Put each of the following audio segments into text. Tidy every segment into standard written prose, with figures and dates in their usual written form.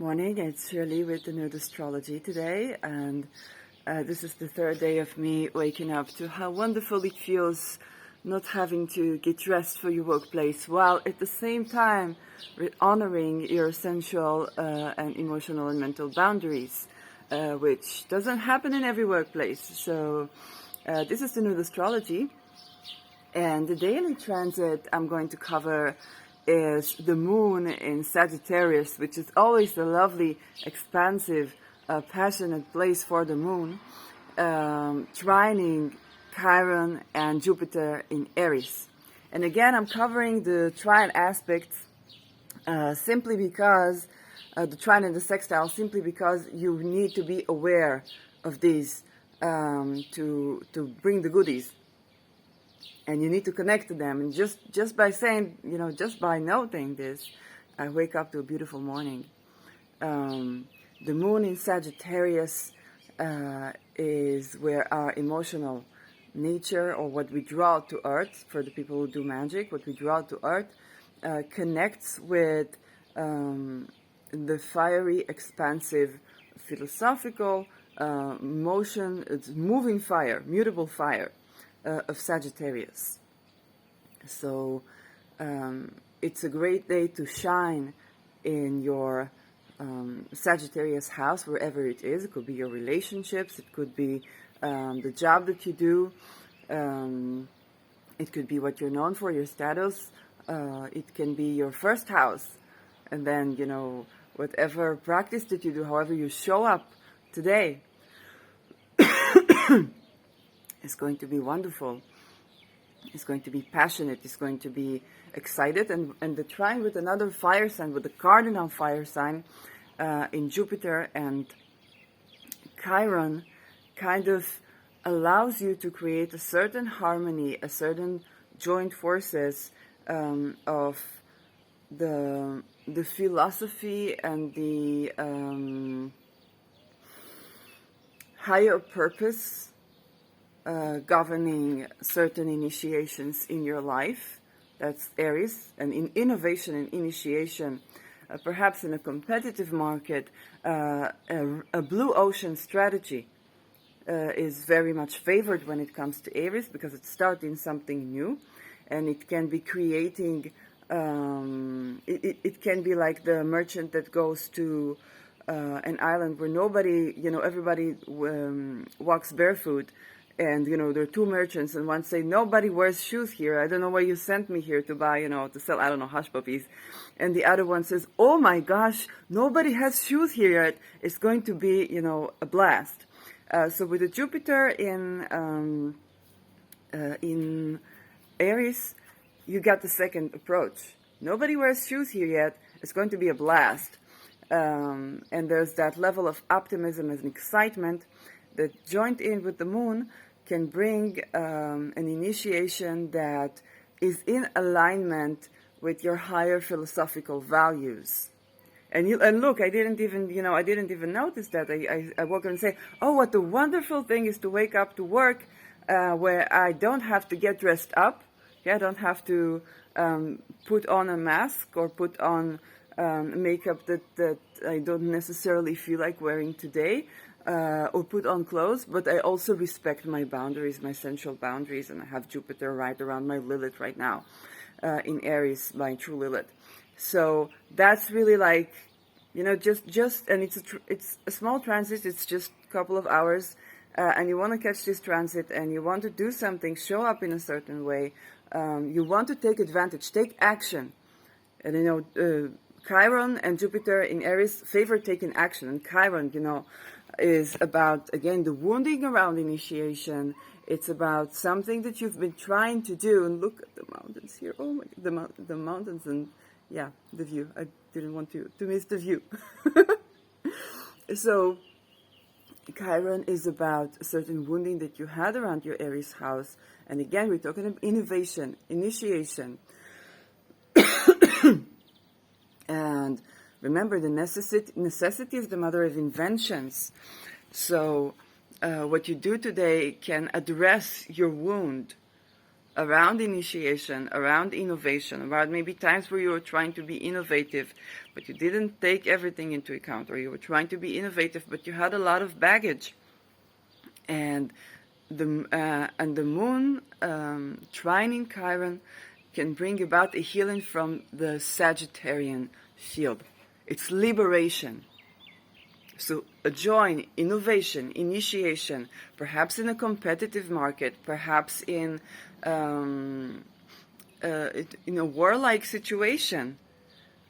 Morning, it's Shirley with the Nerd Astrology today, and this is the third day of me waking up to how wonderful it feels not having to get dressed for your workplace, while at the same time honoring your sensual and emotional and mental boundaries, which doesn't happen in every workplace. So this is the Nerd Astrology, and the daily transit I'm going to cover is the moon in Sagittarius, which is always the lovely, expansive, passionate place for the moon, trining Chiron and Jupiter in Aries. And again, I'm covering the trine aspects simply because, the trine and the sextile, simply because you need to be aware of these to bring the goodies. And you need to connect to them. And just by saying, just by noting this, I wake up to a beautiful morning. The moon in Sagittarius is where our emotional nature, or what we draw to earth, for the people who do magic, what we draw to earth, connects with the fiery, expansive, philosophical motion, it's moving fire, mutable fire of Sagittarius. So it's a great day to shine in your Sagittarius house, wherever it is. It could be your relationships, it could be the job that you do, it could be what you're known for, your status, it can be your first house, and then, whatever practice that you do, however you show up today, it's going to be wonderful. It's going to be passionate. It's going to be excited. And the trine with another fire sign, with the cardinal fire sign in Jupiter and Chiron, kind of allows you to create a certain harmony, a certain joint forces of the philosophy and the higher purpose governing certain initiations in your life. That's Aries, and in innovation and initiation, perhaps in a competitive market, a blue ocean strategy is very much favored when it comes to Aries, because it's starting something new, and it can be creating, it can be like the merchant that goes to an island where nobody, everybody walks barefoot. And, there are two merchants, and one say, nobody wears shoes here. I don't know why you sent me here to buy, to sell, I don't know, hush puppies. And the other one says, oh my gosh, nobody has shoes here yet. It's going to be, a blast. So with the Jupiter in Aries, you got the second approach. Nobody wears shoes here yet. It's going to be a blast. And there's that level of optimism and excitement that, joined in with the moon, can bring an initiation that is in alignment with your higher philosophical values. And look, I didn't even notice that. I woke up and say, oh, what a wonderful thing is to wake up to work where I don't have to get dressed up. Yeah, I don't have to put on a mask or put on makeup that I don't necessarily feel like wearing today. Or put on clothes, but I also respect my boundaries, my sensual boundaries, and I have Jupiter right around my Lilith right now, in Aries, my true Lilith. So that's really like, just, and it's a small transit. It's just a couple of hours, and you want to catch this transit, and you want to do something, show up in a certain way. You want to take advantage, take action, and Chiron and Jupiter in Aries favor taking action, and Chiron, is about, again, the wounding around initiation. It's about something that you've been trying to do. And look at the mountains here. Oh my, the mountains, and yeah, the view. I didn't want to miss the view. So Chiron is about a certain wounding that you had around your Aries house. And again, we're talking about innovation, initiation. And remember, the necessity is the mother of inventions. So what you do today can address your wound around initiation, around innovation, around maybe times where you were trying to be innovative, but you didn't take everything into account, or you were trying to be innovative, but you had a lot of baggage. And the moon trine in Chiron can bring about a healing from the Sagittarian field. It's liberation. So a join, innovation, initiation, perhaps in a competitive market, perhaps in a warlike situation.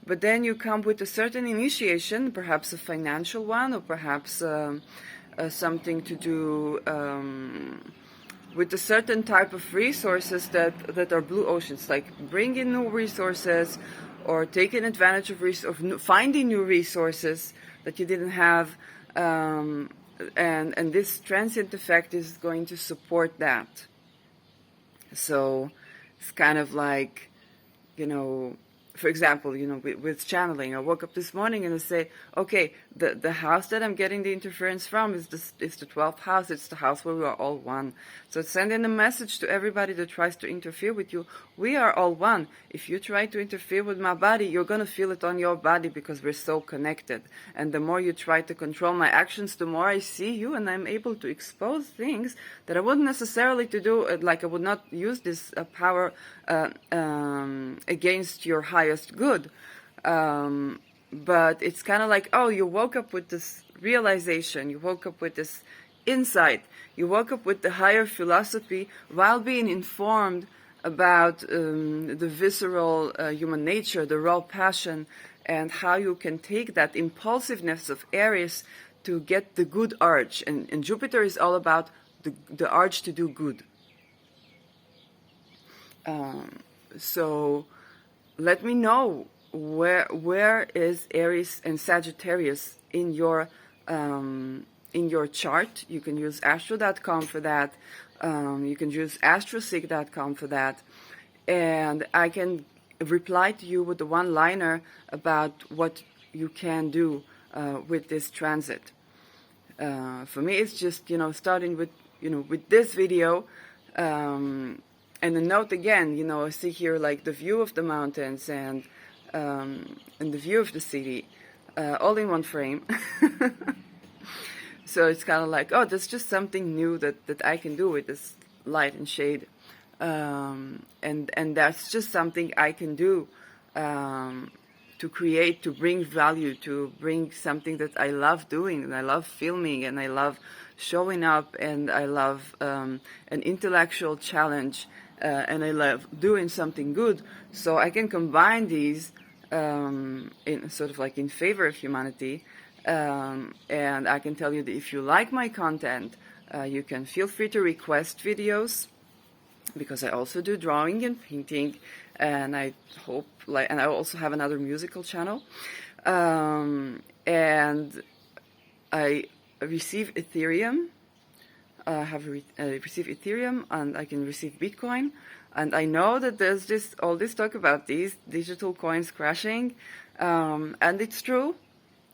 But then you come with a certain initiation, perhaps a financial one, or perhaps something to do with a certain type of resources that are blue oceans, like bring in new resources, or taking advantage of finding new resources that you didn't have, and this transient effect is going to support that. So it's kind of like, for example, with channeling, I woke up this morning and I say, okay, the house that I'm getting the interference from is the 12th house. It's the house where we are all one. So sending a message to everybody that tries to interfere with you. We are all one. If you try to interfere with my body, you're going to feel it on your body, because we're so connected. And the more you try to control my actions, the more I see you, and I'm able to expose things that I wouldn't necessarily to do. Like I would not use this power against your highest good. But it's kind of like, oh, you woke up with this realization, you woke up with this insight, you woke up with the higher philosophy while being informed about the visceral human nature, the raw passion, and how you can take that impulsiveness of Aries to get the good urge. And Jupiter is all about the urge to do good. So let me know where is Aries and Sagittarius in your chart. You can use astro.com for that. You can use astrosig.com for that, and I can reply to you with the one-liner about what you can do with this transit. For me, it's just starting with with this video. And a note again, I see here like the view of the mountains and the view of the city, all in one frame. So it's kind of like, oh, that's just something new that I can do with this light and shade, and that's just something I can do to create, to bring value, to bring something that I love doing, and I love filming, and I love showing up, and I love an intellectual challenge. And I love doing something good, so I can combine these in sort of like in favor of humanity. And I can tell you that if you like my content, you can feel free to request videos, because I also do drawing and painting, and I hope and I also have another musical channel, and I receive Ethereum. Receive Ethereum, and I can receive Bitcoin. And I know that there's all this talk about these digital coins crashing, and it's true.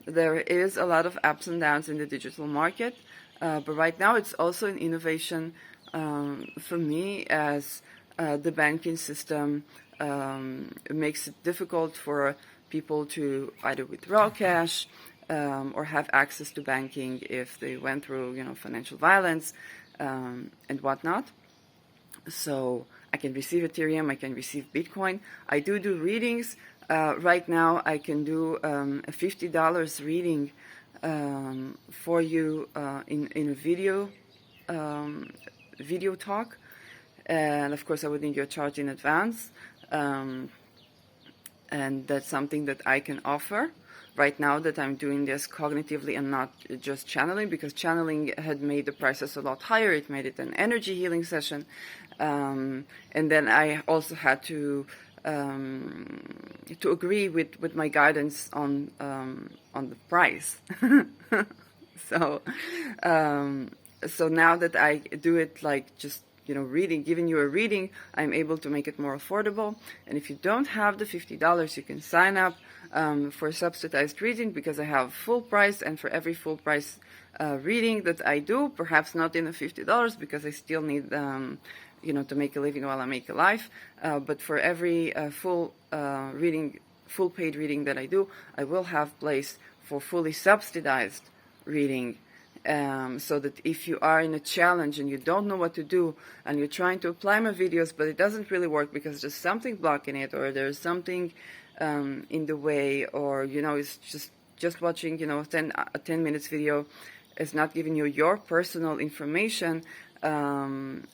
There is a lot of ups and downs in the digital market, but right now it's also an innovation for me, as the banking system makes it difficult for people to either withdraw cash or have access to banking if they went through, financial violence and whatnot. So I can receive Ethereum, I can receive Bitcoin. I do readings. Right now I can do a $50 reading for you in a video talk. And of course I would need your charge in advance. And that's something that I can offer right now, that I'm doing this cognitively and not just channeling, because channeling had made the prices a lot higher. It made it an energy healing session. And then I also had to agree with my guidance on the price. So now that I do it like just giving you a reading, I'm able to make it more affordable. And if you don't have the $50, you can sign up for a subsidized reading, because I have full price, and for every full price reading that I do, perhaps not in the $50, because I still need to make a living while I make a life. But for every full paid reading that I do, I will have place for fully subsidized reading. So that if you are in a challenge and you don't know what to do and you're trying to apply my videos but it doesn't really work because there's something blocking it, or there's something in the way, or it's just watching a 10 minutes video is not giving you your personal information on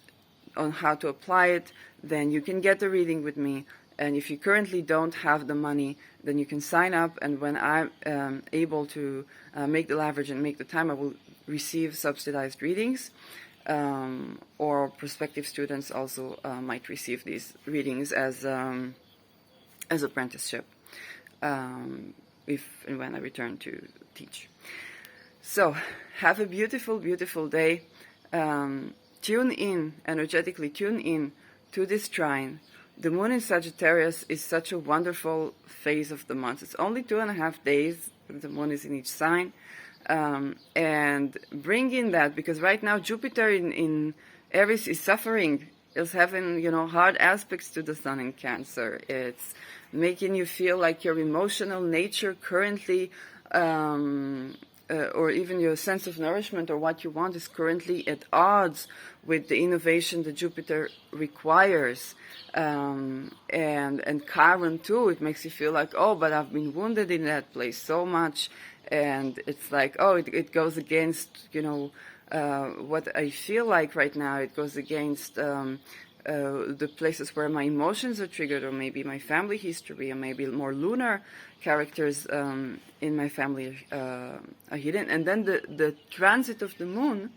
how to apply it, then you can get a reading with me. And if you currently don't have the money, then you can sign up, and when I'm able to make the leverage and make the time, I will receive subsidized readings, or prospective students also might receive these readings as apprenticeship if and when I return to teach. So have a beautiful, beautiful day. Tune in, energetically tune in to this trine. The moon in Sagittarius is such a wonderful phase of the month. It's only 2.5 days. The moon is in each sign. And bring in that, because right now Jupiter in Aries is suffering, is having, hard aspects to the sun in Cancer. It's making you feel like your emotional nature currently, or even your sense of nourishment or what you want is currently at odds with the innovation that Jupiter requires. And Chiron too, it makes you feel like, oh, but I've been wounded in that place so much. And it's like, oh, it goes against, what I feel like right now. It goes against the places where my emotions are triggered, or maybe my family history, or maybe more lunar characters in my family are hidden. And then the transit of the moon